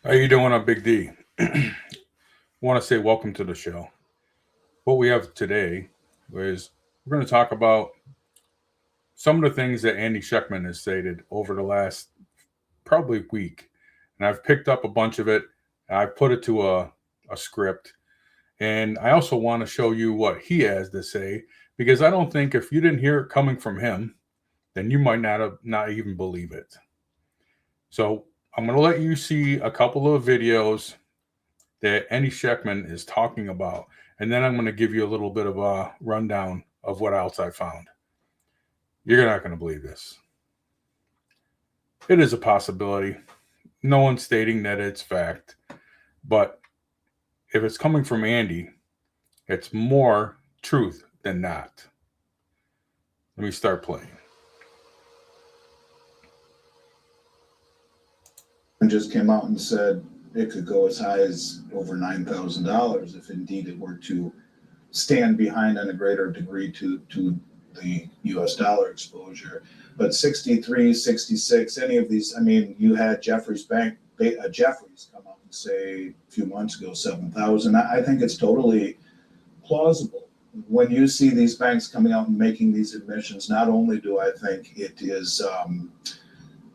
How you doing? I'm Big D. Want to say welcome to the show. What we have today is we're going to talk about some of the things that Andy Schectman has stated over the last probably week, and I've picked up a bunch of it. I've put it to a script, and I also want to show you what he has to say because I don't think if you didn't hear it coming from him, then you might not even believe it. So I'm going to let you see a couple of videos that Andy Schectman is talking about. And then I'm going to give you a little bit of a rundown of what else I found. You're not going to believe this. It is a possibility. No one's stating that it's fact. But if it's coming from Andy, it's more truth than not. Let me start playing. And just came out and said it could go as high as over $9,000 if indeed it were to stand behind on a greater degree to the US dollar exposure. But 63, 66, any of these, I mean, you had Jefferies come out and say a few months ago 7,000. I think it's totally plausible. When you see these banks coming out and making these admissions, not only do I think it is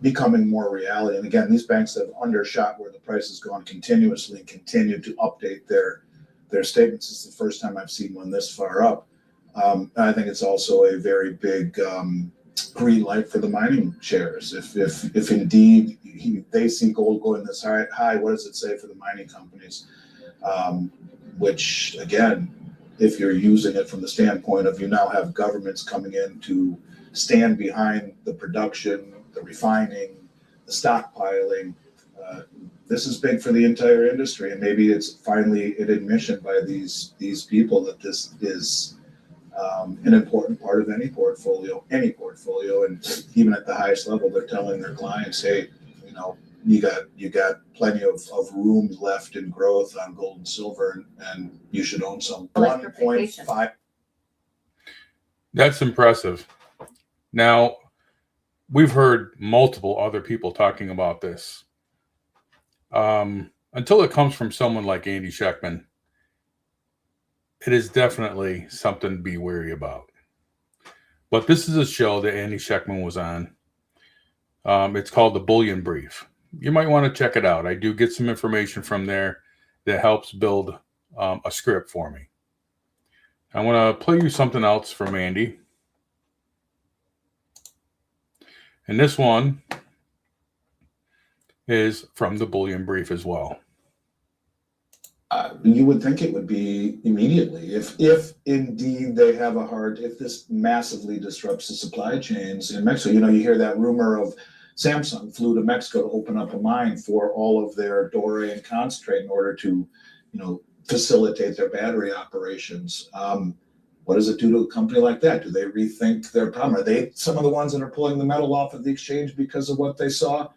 becoming more reality. And again, these banks have undershot where the price has gone continuously and continue to update their statements. It's the first time I've seen one this far up. I think it's also a very big green light for the mining shares. If indeed they see gold going this high, what does it say for the mining companies? Which again, if you're using it from the standpoint of you now have governments coming in to stand behind the production, the refining, the stockpiling. This is big for the entire industry, and maybe it's finally an admission by these people that this is an important part of any portfolio. And even at the highest level, they're telling their clients, "Hey, you got plenty of room left in growth on gold and silver, and you should own some." 1.5. That's impressive. Now, we've heard multiple other people talking about this. Until it comes from someone like Andy Schectman, it is definitely something to be wary about. But this is a show that Andy Schectman was on. It's called The Bullion Brief. You might want to check it out. I do get some information from there that helps build a script for me. I want to play you something else from Andy. And this one is from the Bullion Brief as well. You would think it would be immediately if indeed they have if this massively disrupts the supply chains in Mexico. You hear that rumor of Samsung flew to Mexico to open up a mine for all of their doré and concentrate in order to, facilitate their battery operations. What does it do to a company like that? Do they rethink their problem? Are they some of the ones that are pulling the metal off of the exchange because of what they saw?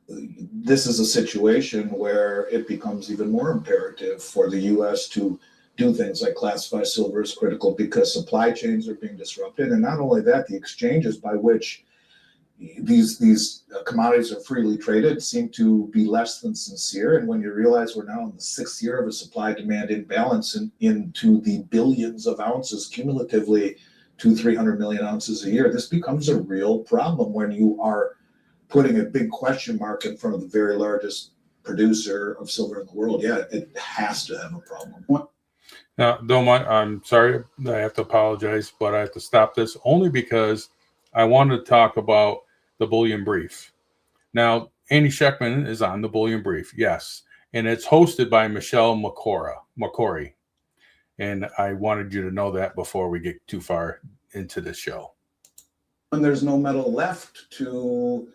This is a situation where it becomes even more imperative for the U.S. to do things like classify silver as critical because supply chains are being disrupted. And not only that, the exchanges by which these commodities are freely traded seem to be less than sincere. And when you realize we're now in the 6th year of a supply-demand imbalance into the billions of ounces cumulatively, 200-300 million ounces a year, this becomes a real problem when you are putting a big question mark in front of the very largest producer of silver in the world. Yeah, it has to have a problem. Now, I'm sorry, I have to apologize, but I have to stop this only because I wanted to talk about the Bullion Brief. Now, Andy Schectman is on the Bullion Brief, yes, and it's hosted by Michelle McCory. And I wanted you to know that before we get too far into the show. And there's no metal left to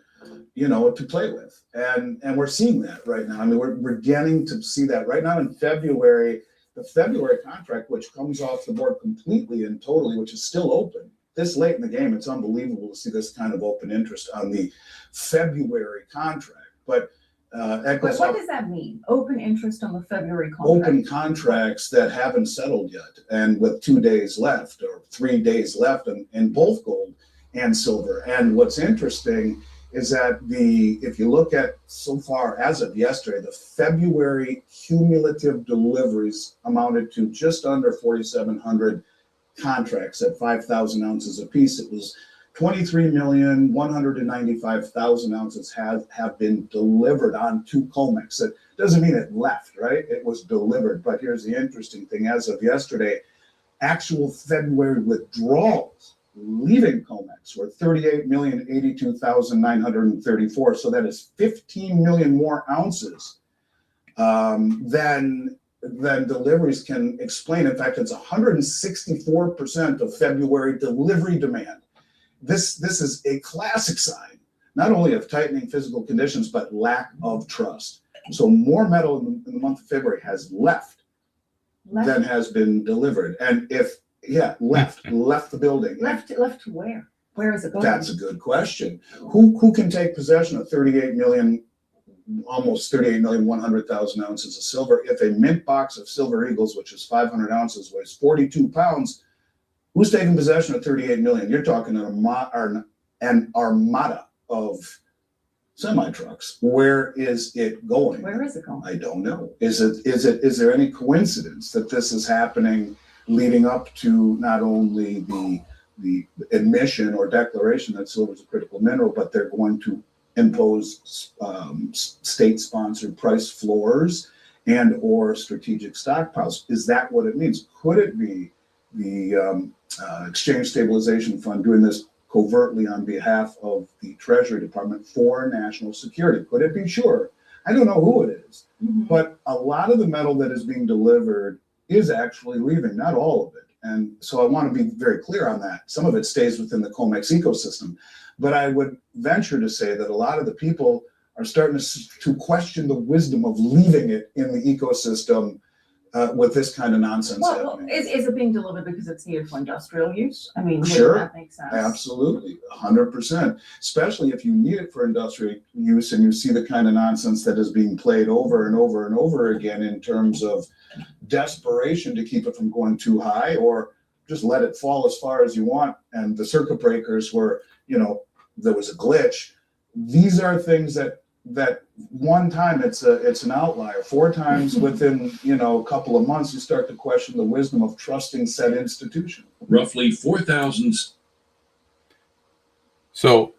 play with. And we're seeing that right now. I mean, we're getting to see that right now in February. The February contract, which comes off the board completely and totally, which is still open. This late in the game, it's unbelievable to see this kind of open interest on the February contract. But what does that mean? Open interest on the February contract? Open contracts that haven't settled yet, and with 2 days left or 3 days left in both gold and silver. And what's interesting is that if you look at so far as of yesterday, the February cumulative deliveries amounted to just under 4,700 contracts at 5,000 ounces apiece. It was 23,195,000 ounces have been delivered onto COMEX. That doesn't mean it left, right? It was delivered. But here's the interesting thing. As of yesterday, actual February withdrawals leaving COMEX were 38,082,934. So that is 15 million more ounces than deliveries can explain. In fact, it's 164% of February delivery demand. This is a classic sign, not only of tightening physical conditions, but lack of trust. So more metal in the month of February has left than has been delivered. And left the building. Left to where? Where is it going? That's a good question. Who can take possession of 38 million, almost 38,100,000 ounces of silver? If a mint box of Silver Eagles, which is 500 ounces, weighs 42 pounds, who's taking possession of 38 million? You're talking an armada of semi-trucks. Where is it going? Where is it going? I don't know. Is there any coincidence that this is happening leading up to not only the admission or declaration that silver is a critical mineral, but they're going to impose state-sponsored price floors and or strategic stockpiles? Is that what it means? Could it be the Exchange Stabilization Fund doing this covertly on behalf of the Treasury Department for national security? Could it be? Sure. I don't know who it is, but a lot of the metal that is being delivered is actually leaving, not all of it. And so I want to be very clear on that. Some of it stays within the COMEX ecosystem, but I would venture to say that a lot of the people are starting to question the wisdom of leaving it in the ecosystem with this kind of nonsense happening. Is it being delivered because it's needed for industrial use? I mean, Sure. that makes sense. Absolutely, 100%. Especially if you need it for industrial use and you see the kind of nonsense that is being played over and over and over again in terms of desperation to keep it from going too high, or just let it fall as far as you want. And the circuit breakers where, there was a glitch. These are things that one time it's an outlier. 4 times within a couple of months, you start to question the wisdom of trusting said institution. Roughly 4,000. So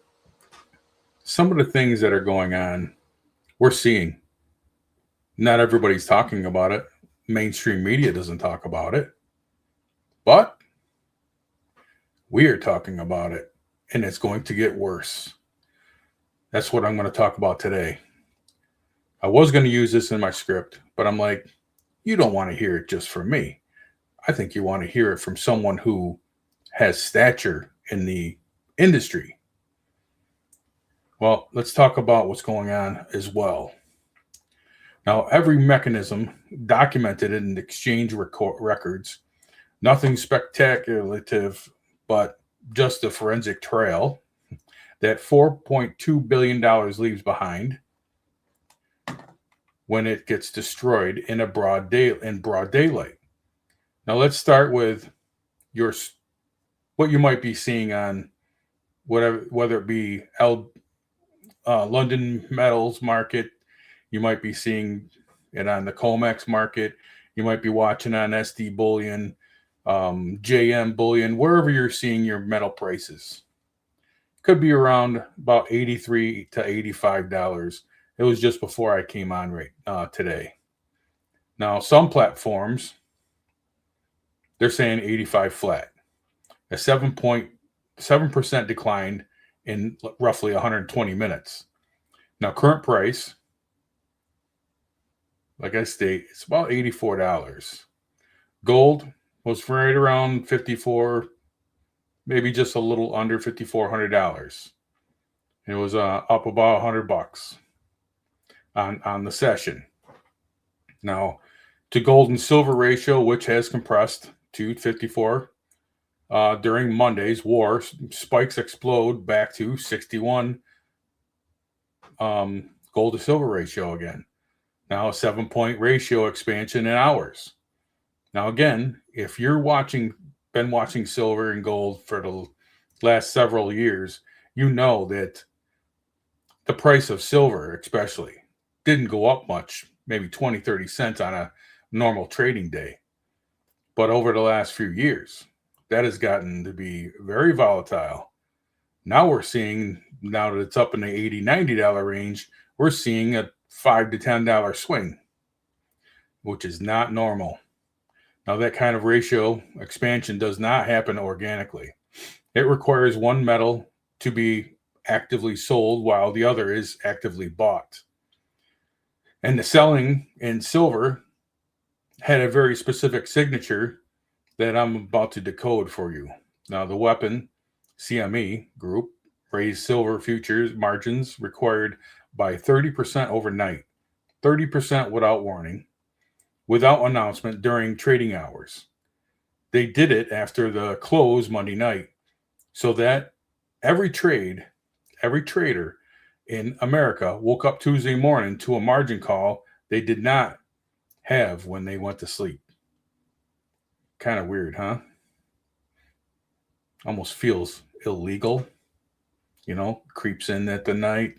some of the things that are going on, we're seeing. Not everybody's talking about it. Mainstream media doesn't talk about it, but we are talking about it, and it's going to get worse. That's what I'm going to talk about today. I was going to use this in my script, but I'm like, you don't want to hear it just from me. I think you want to hear it from someone who has stature in the industry. Well, let's talk about what's going on as well. Now, every mechanism documented in the exchange records, nothing speculative, but just a forensic trail that $4.2 billion leaves behind when it gets destroyed in broad daylight. Now, let's start with what you might be seeing on whether it be London metals market. You might be seeing it on the COMEX market. You might be watching on SD bullion, JM bullion, wherever you're seeing your metal prices. Could be around about $83 to $85. It was just before I came on today. Now, some platforms, they're saying 85 flat. A 7.7% decline in roughly 120 minutes. Now, current price, like I state, it's about $84. Gold was right around 54, maybe just a little under $5,400. It was up about $100 on the session. Now, to gold and silver ratio, which has compressed to 54 during Monday's war, spikes explode back to 61 gold to silver ratio again. Now a 7-point ratio expansion in hours. Now again, if you're been watching silver and gold for the last several years, you know that price of silver especially didn't go up much, maybe 20, 30 cents on a normal trading day. But over the last few years, that has gotten to be very volatile. Now we're seeing, now that it's up in the $80, $90 range, we're seeing a $5 to $10 swing, which is not normal. Now, that kind of ratio expansion does not happen organically. It requires one metal to be actively sold while the other is actively bought. And the selling in silver had a very specific signature that I'm about to decode for you. Now, the weapon CME group raised silver futures margins required by 30% overnight, 30% without warning, without announcement during trading hours. They did it after the close Monday night so that every trader in America woke up Tuesday morning to a margin call they did not have when they went to sleep. Kind of weird, huh? Almost feels illegal, creeps in at the night.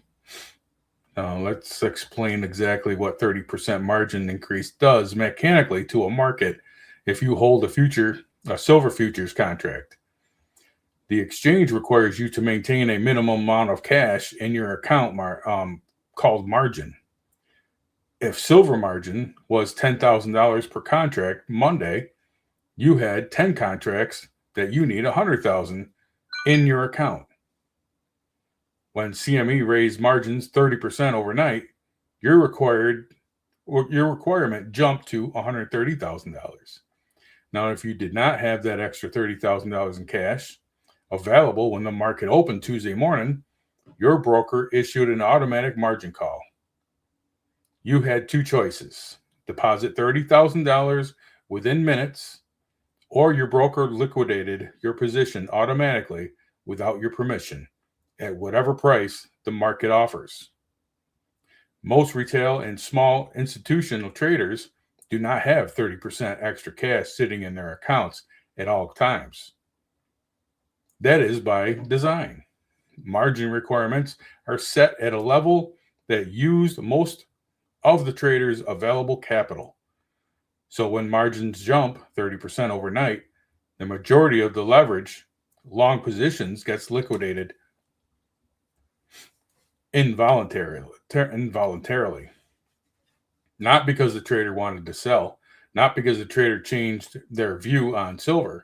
Let's explain exactly what 30% margin increase does mechanically to a market if you hold a silver futures contract. The exchange requires you to maintain a minimum amount of cash in your account called margin. If silver margin was $10,000 per contract Monday, you had 10 contracts that you need $100,000 in your account. When CME raised margins 30% overnight, your requirement jumped to $130,000. Now, if you did not have that extra $30,000 in cash available when the market opened Tuesday morning, your broker issued an automatic margin call. You had two choices: deposit $30,000 within minutes, or your broker liquidated your position automatically without your permission at whatever price the market offers. Most retail and small institutional traders do not have 30% extra cash sitting in their accounts at all times. That is by design. Margin requirements are set at a level that use most of the trader's available capital. So when margins jump 30% overnight, the majority of the leverage, long positions, gets liquidated involuntarily. Not because the trader wanted to sell, not because the trader changed their view on silver,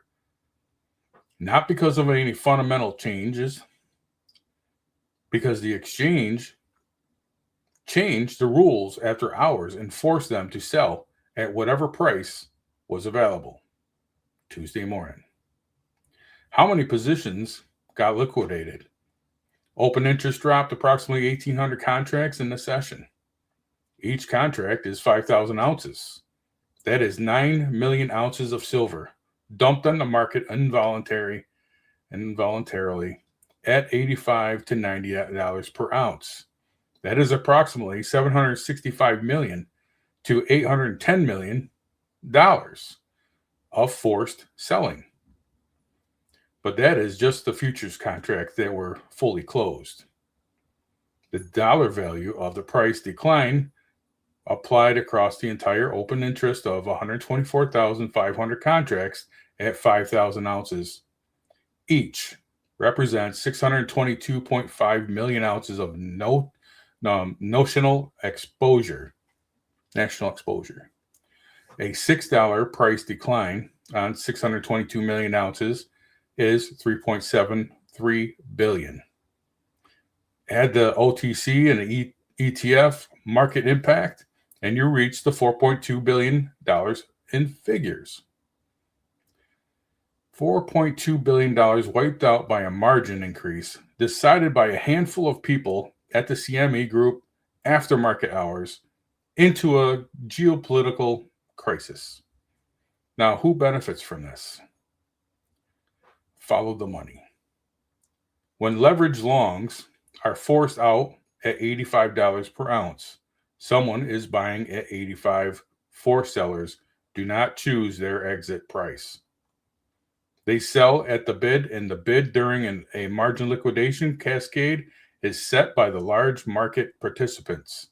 not because of any fundamental changes, because the exchange changed the rules after hours and forced them to sell at whatever price was available Tuesday morning. How many positions got liquidated? Open interest dropped approximately 1,800 contracts in the session. Each contract is 5,000 ounces. That is 9 million ounces of silver dumped on the market involuntarily at $85 to $90 per ounce. That is approximately $765 million to $810 million of forced selling. But that is just the futures contracts that were fully closed. The dollar value of the price decline applied across the entire open interest of 124,500 contracts at 5,000 ounces each represents 622.5 million ounces of national exposure. A $6 price decline on 622 million ounces is 3.73 billion. Add the OTC and the ETF market impact, and you reach the $4.2 billion in figures. $4.2 billion wiped out by a margin increase decided by a handful of people at the CME group after market hours into a geopolitical crisis. Now, who benefits from this? Follow the money. When leverage longs are forced out at $85 per ounce, someone is buying at $85. For sellers do not choose their exit price. They sell at the bid, and the bid during a margin liquidation cascade is set by the large market participants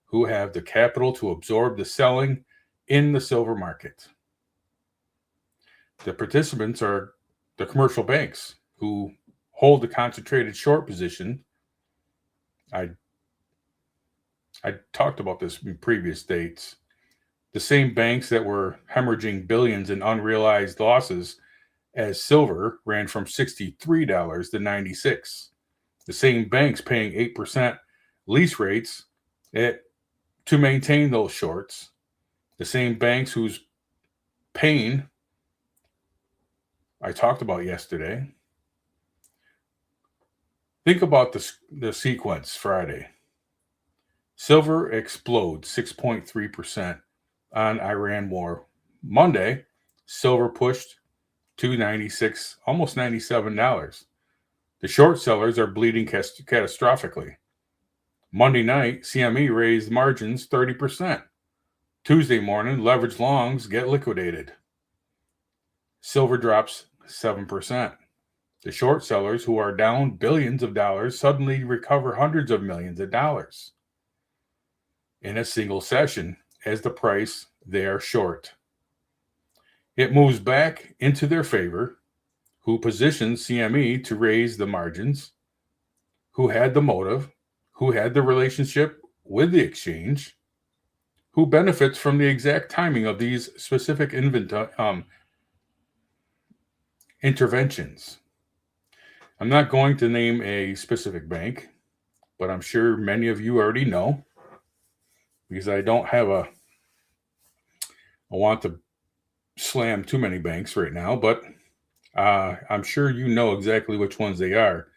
who have the capital to absorb the selling in the silver market. The participants are the commercial banks who hold the concentrated short position. I talked about this in previous dates. The same banks that were hemorrhaging billions in unrealized losses as silver ran from $63 to $96. The same banks paying 8% lease rates to maintain those shorts. The same banks whose pain I talked about yesterday. Think about the sequence Friday. Silver explodes 6.3% on Iran war. Monday, silver pushed to $96, almost $97. The short sellers are bleeding catastrophically. Monday night, CME raised margins 30%. Tuesday morning, leveraged longs get liquidated. Silver drops 7%. The short sellers, who are down billions of dollars, suddenly recover hundreds of millions of dollars in a single session as the price they are short. It moves back into their favor, who positions CME to raise the margins, who had the motive, who had the relationship with the exchange, who benefits from the exact timing of these specific interventions. I'm not going to name a specific bank, but I'm sure many of you already know, because I want to slam too many banks right now, but I'm sure you know exactly which ones they are.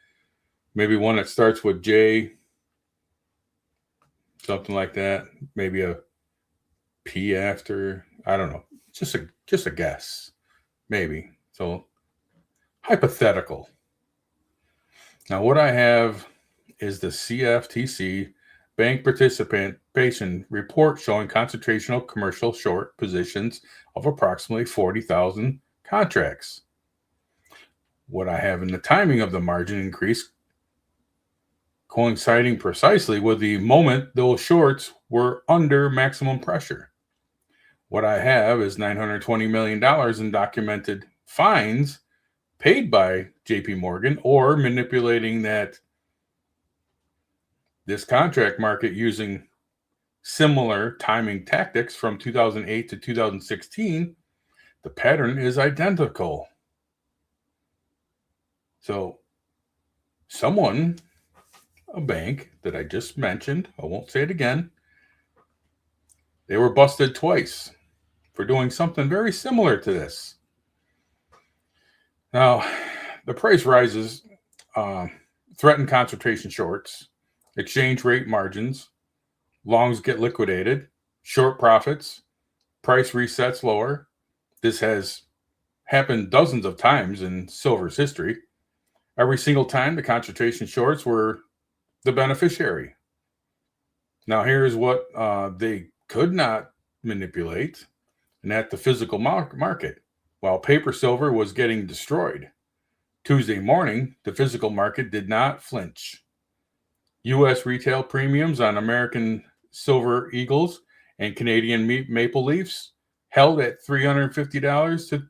Maybe one that starts with J, something like that. Maybe a P after. I don't know. Just a guess. Maybe. So hypothetical. Now what I have is the CFTC Bank Participation Report showing concentrational commercial short positions of approximately 40,000 contracts. What I have in the timing of the margin increase coinciding precisely with the moment those shorts were under maximum pressure. What I have is $920 million in documented fines paid by JP Morgan or manipulating this contract market using similar timing tactics from 2008 to 2016. The pattern is identical. So a bank that I just mentioned, I won't say it again, they were busted twice for doing something very similar to this. Now, the price rises threaten concentration shorts, exchange rate margins, longs get liquidated, short profits, price resets lower. This has happened dozens of times in silver's history. Every single time the concentration shorts were the beneficiary. Now here's what they could not manipulate, and that's the physical market. While paper silver was getting destroyed, Tuesday morning, the physical market did not flinch. U.S. retail premiums on American Silver Eagles and Canadian Maple Leafs held at $350 to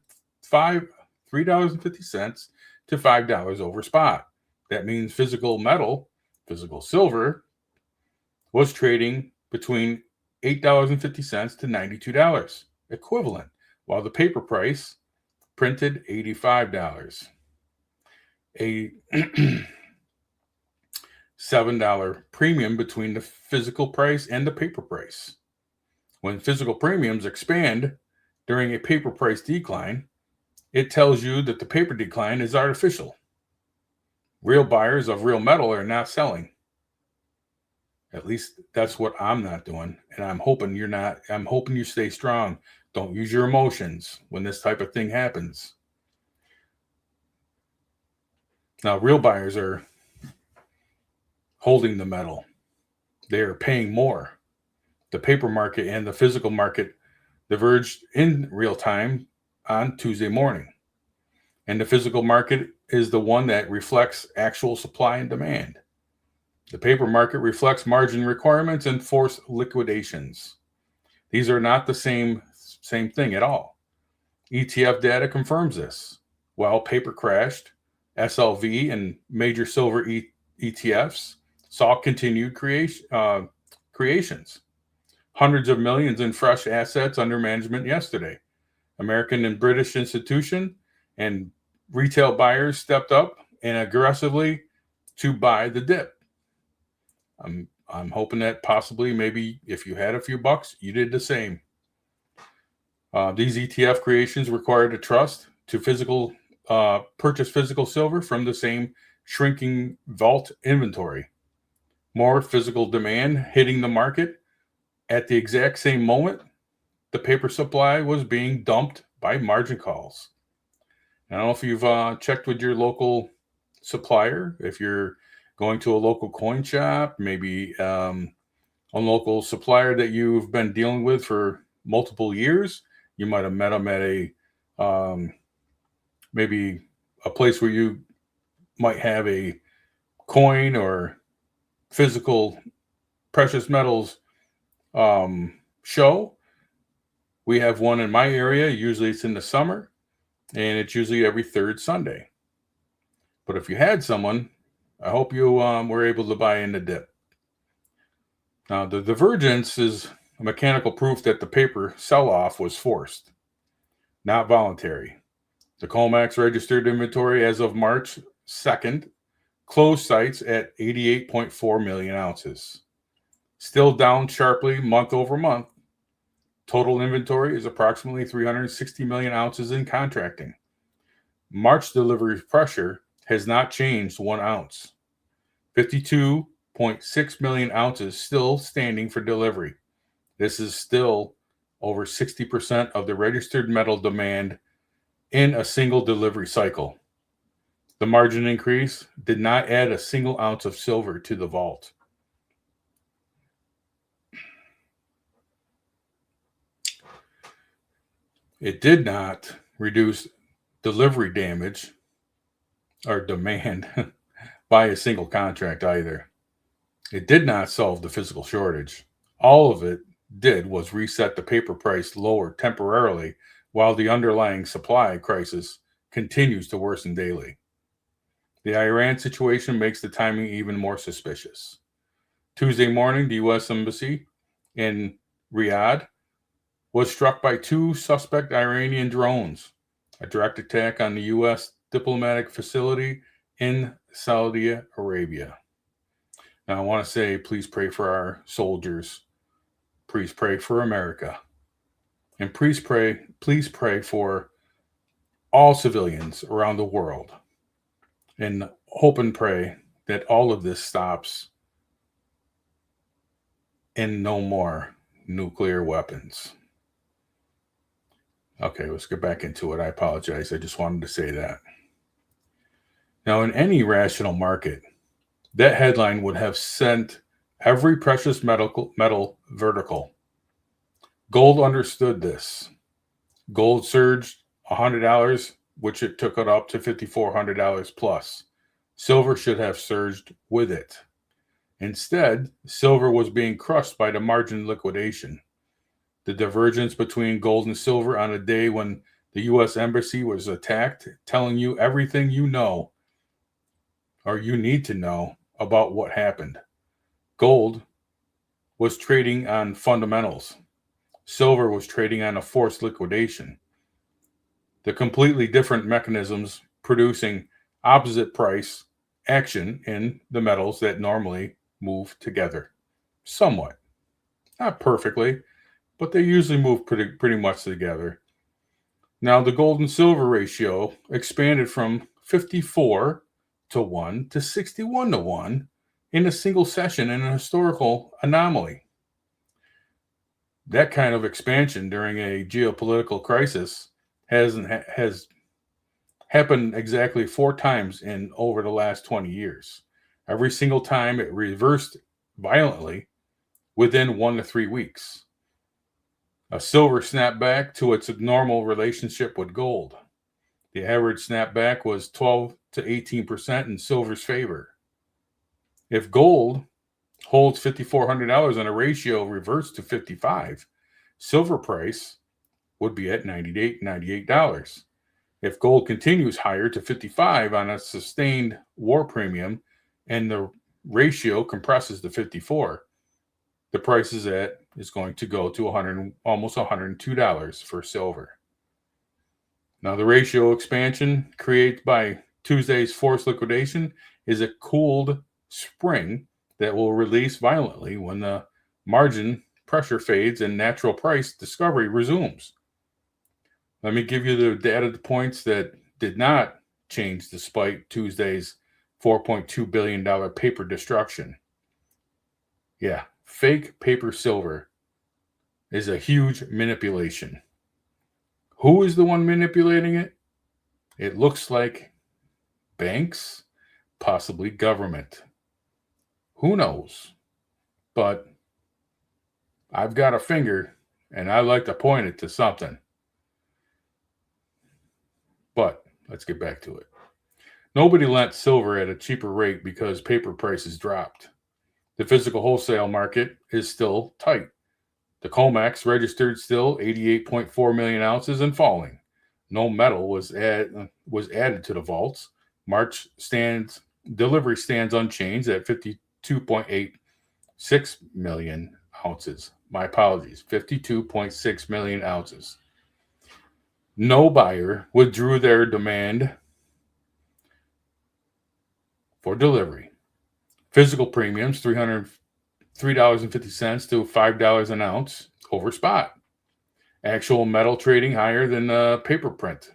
$3.50 to $5 over spot. That means physical silver, was trading between $8.50 to $92 equivalent, while the paper price printed $85. A $7 premium between the physical price and the paper price. When physical premiums expand during a paper price decline, it tells you that the paper decline is artificial. Real buyers of real metal are not selling. At least that's what I'm not doing. And I'm hoping you're not. I'm hoping you stay strong. Don't use your emotions when this type of thing happens. Now, real buyers are holding the metal. They are paying more. The paper market and the physical market diverged in real time on Tuesday morning. And the physical market is the one that reflects actual supply and demand. The paper market reflects margin requirements and forced liquidations. These are not the same thing at all. ETF data confirms this. While paper crashed, SLV and major silver ETFs saw continued creations. Hundreds of millions in fresh assets under management yesterday. American and British institution and retail buyers stepped up and aggressively to buy the dip. I'm hoping that possibly maybe if you had a few bucks, you did the same. These ETF creations required a trust to purchase physical silver from the same shrinking vault inventory. More physical demand hitting the market at the exact same moment the paper supply was being dumped by margin calls. I don't know if you've checked with your local supplier, if you're going to a local coin shop, maybe a local supplier that you've been dealing with for multiple years. You might have met them at maybe a place where you might have a coin or physical precious metals show. We have one in my area. Usually it's in the summer, and it's usually every third Sunday. But if you had someone, I hope you were able to buy in the dip. Now, the divergence is a mechanical proof that the paper sell-off was forced, not voluntary. The Colmax registered inventory as of March 2nd closed sites at 88.4 million ounces. Still down sharply month over month. Total inventory is approximately 360 million ounces in contracting. March delivery pressure has not changed 1 ounce. 52.6 million ounces still standing for delivery. This is still over 60% of the registered metal demand in a single delivery cycle. The margin increase did not add a single ounce of silver to the vault. It did not reduce delivery damage or demand by a single contract either. It did not solve the physical shortage. All of it did was reset the paper price lower temporarily while the underlying supply crisis continues to worsen daily. The Iran situation makes the timing even more suspicious. Tuesday morning, the U.S. Embassy in Riyadh was struck by 2 suspect Iranian drones, a direct attack on the U.S. diplomatic facility in Saudi Arabia. Now, I want to say, please pray for our soldiers. Please pray for America. And please pray for all civilians around the world. And hope and pray that all of this stops and no more nuclear weapons. Okay, let's get back into it. I apologize. I just wanted to say that. Now, in any rational market, that headline would have sent every precious metal vertical. Gold understood this. Gold surged $100, which it took it up to $5,400 plus. Silver should have surged with it. Instead, silver was being crushed by the margin liquidation. The divergence between gold and silver on a day when the U.S. Embassy was attacked, telling you everything you know or you need to know about what happened. Gold was trading on fundamentals. Silver was trading on a forced liquidation. The completely different mechanisms producing opposite price action in the metals that normally move together. Somewhat. Not perfectly, but they usually move pretty much together. Now, the gold and silver ratio expanded from 54 to 1 to 61 to 1 in a single session in a historical anomaly. That kind of expansion during a geopolitical crisis has happened exactly 4 times in over the last 20 years. Every single time it reversed violently within 1 to 3 weeks. A silver snapped back to its normal relationship with gold. The average snapback was 12 to 18% in silver's favor. If gold holds $5,400 and a ratio reverts to 55, silver price would be at $98. If gold continues higher to 55 on a sustained war premium and the ratio compresses to 54, the price is going to go to almost $102 for silver. Now, the ratio expansion created by Tuesday's forced liquidation is a cooled spring that will release violently when the margin pressure fades and natural price discovery resumes. Let me give you the data points that did not change despite Tuesday's $4.2 billion paper destruction. Yeah, fake paper silver is a huge manipulation. Who is the one manipulating it? It looks like banks, possibly government. Who knows? But I've got a finger and I like to point it to something. But let's get back to it. Nobody lent silver at a cheaper rate because paper prices dropped. The physical wholesale market is still tight. The COMEX registered still 88.4 million ounces and falling. No metal was added to the vaults. March delivery stands unchanged at 52.86 million ounces. My apologies, 52.6 million ounces. No buyer withdrew their demand for delivery. Physical premiums, $3.50 to $5 an ounce over spot. Actual metal trading higher than paper print.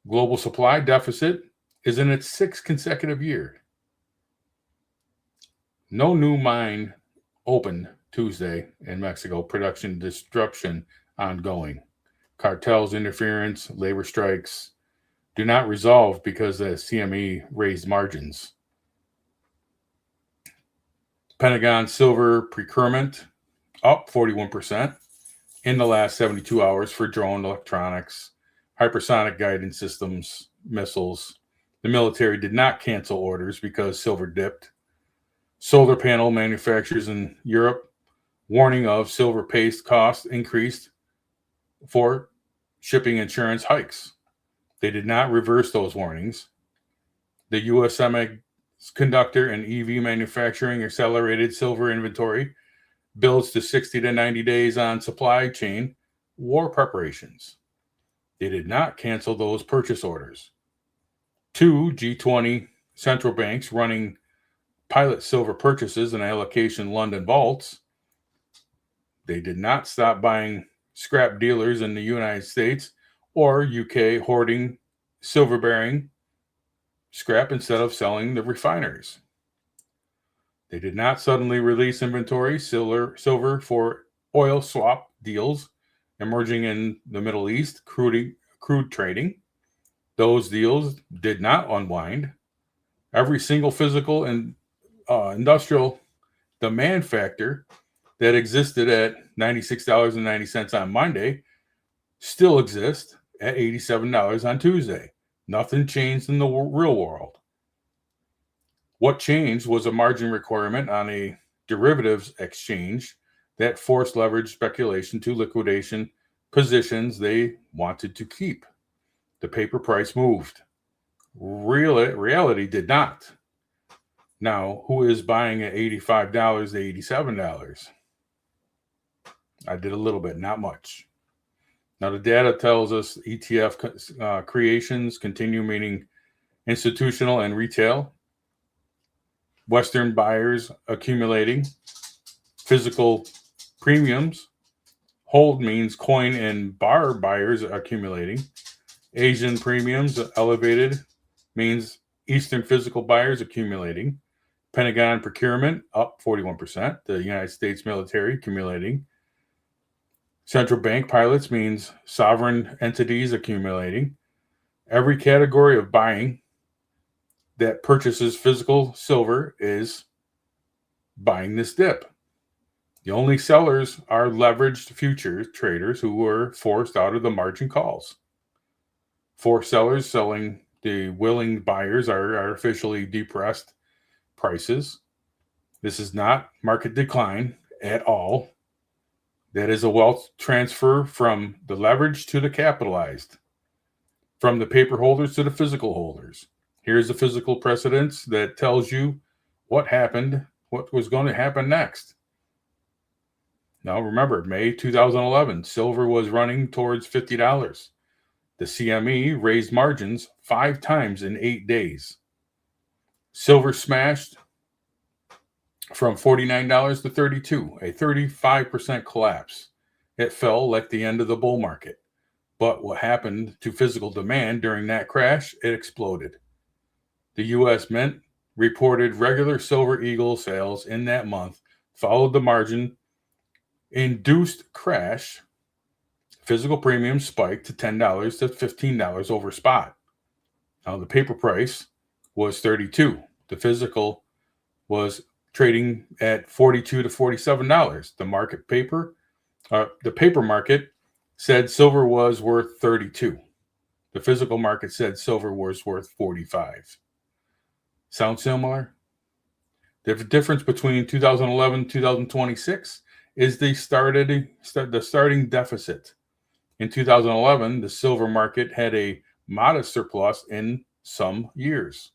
Global supply deficit is in its 6th consecutive year. No new mine opened Tuesday in Mexico. Production disruption ongoing. Cartels interference, labor strikes do not resolve because the CME raised margins. Pentagon silver procurement up 41% in the last 72 hours for drone electronics, hypersonic guidance systems, missiles. The military did not cancel orders because silver dipped. Solar panel manufacturers in Europe warning of silver paste cost increased for shipping insurance hikes. They did not reverse those warnings. The U.S. semiconductor and EV manufacturing accelerated silver inventory builds to 60 to 90 days on supply chain war preparations. They did not cancel those purchase orders. 2 G20 central banks running pilot silver purchases and allocation London vaults. They did not stop buying scrap dealers in the United States or UK hoarding silver-bearing scrap instead of selling the refineries. They did not suddenly release inventory silver for oil swap deals emerging in the Middle East, crude trading. Those deals did not unwind. Every single physical and industrial demand factor that existed at $96.90 on Monday still exists at $87 on Tuesday. Nothing changed in the real world. What changed was a margin requirement on a derivatives exchange that forced leverage speculation to liquidation positions they wanted to keep. The paper price moved. Reality did not. Now, who is buying at $85 to $87? I did a little bit, not much. Now, the data tells us ETF creations continue, meaning institutional and retail. Western buyers accumulating. Physical premiums. Hold means coin and bar buyers accumulating. Asian premiums elevated means Eastern physical buyers accumulating. Pentagon procurement up 41%. The United States military accumulating. Central bank pilots means sovereign entities accumulating. Every category of buying that purchases physical silver is buying this dip. The only sellers are leveraged future traders who were forced out of the margin calls. For sellers selling, the willing buyers are artificially depressed prices. This is not market decline at all. That is a wealth transfer from the leveraged to the capitalized, from the paper holders to the physical holders. Here's the physical precedence that tells you what happened, what was going to happen next. Now remember, May 2011, silver was running towards $50. The CME raised margins 5 times in 8 days. Silver smashed from $49 to $32, a 35% collapse. It fell like the end of the bull market. But what happened to physical demand during that crash? It exploded. The U.S. Mint reported regular Silver Eagle sales in that month, followed the margin-induced crash. Physical premium spiked to $10 to $15 over spot. Now the paper price was $32. The physical was trading at $42 to $47. The paper market said silver was worth $32. The physical market said silver was worth $45. Sound similar? The difference between 2011 and 2026 is the starting deficit. In 2011, the silver market had a modest surplus in some years.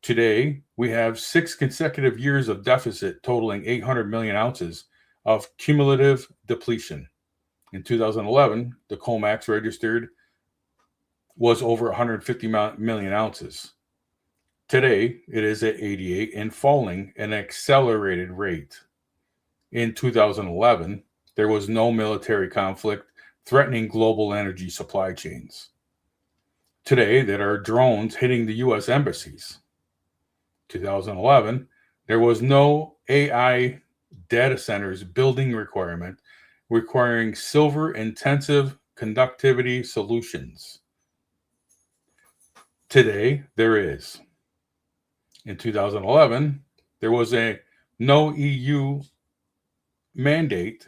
Today, we have 6 consecutive years of deficit totaling 800 million ounces of cumulative depletion. In 2011, the COMEX registered was over 150 million ounces. Today, it is at 88 and falling at an accelerated rate. In 2011, there was no military conflict threatening global energy supply chains. Today, there are drones hitting the U.S. embassies. 2011, there was no AI data centers building requirement requiring silver-intensive conductivity solutions. Today, there is. In 2011, there was no EU mandate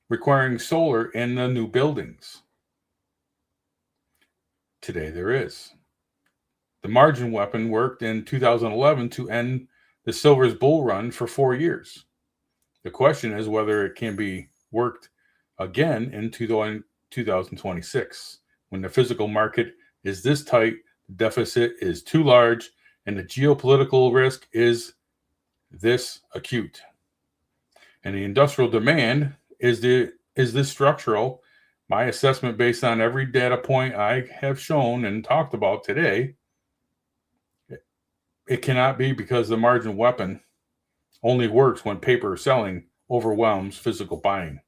requiring solar in the new buildings. Today, there is. The margin weapon worked in 2011 to end the silver's bull run for 4 years. The question is whether it can be worked again in 2026. When the physical market is this tight, the deficit is too large, and the geopolitical risk is this acute. And the industrial demand is this structural. My assessment, based on every data point I have shown and talked about today, it cannot be, because the margin weapon only works when paper selling overwhelms physical buying.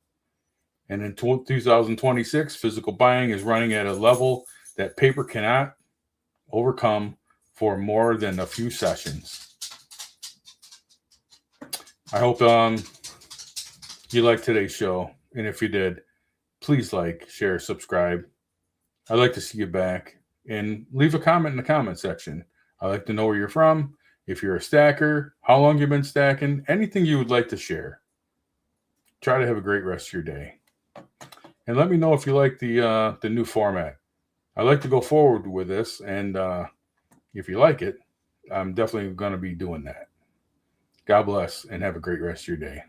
And in 2026, physical buying is running at a level that paper cannot overcome for more than a few sessions. I hope you liked today's show. And if you did, please like, share, subscribe. I'd like to see you back. And leave a comment in the comment section. I'd like to know where you're from. If you're a stacker, how long you've been stacking, anything you would like to share. Try to have a great rest of your day. And let me know if you like the new format. I'd like to go forward with this, and if you like it, I'm definitely going to be doing that. God bless, and have a great rest of your day.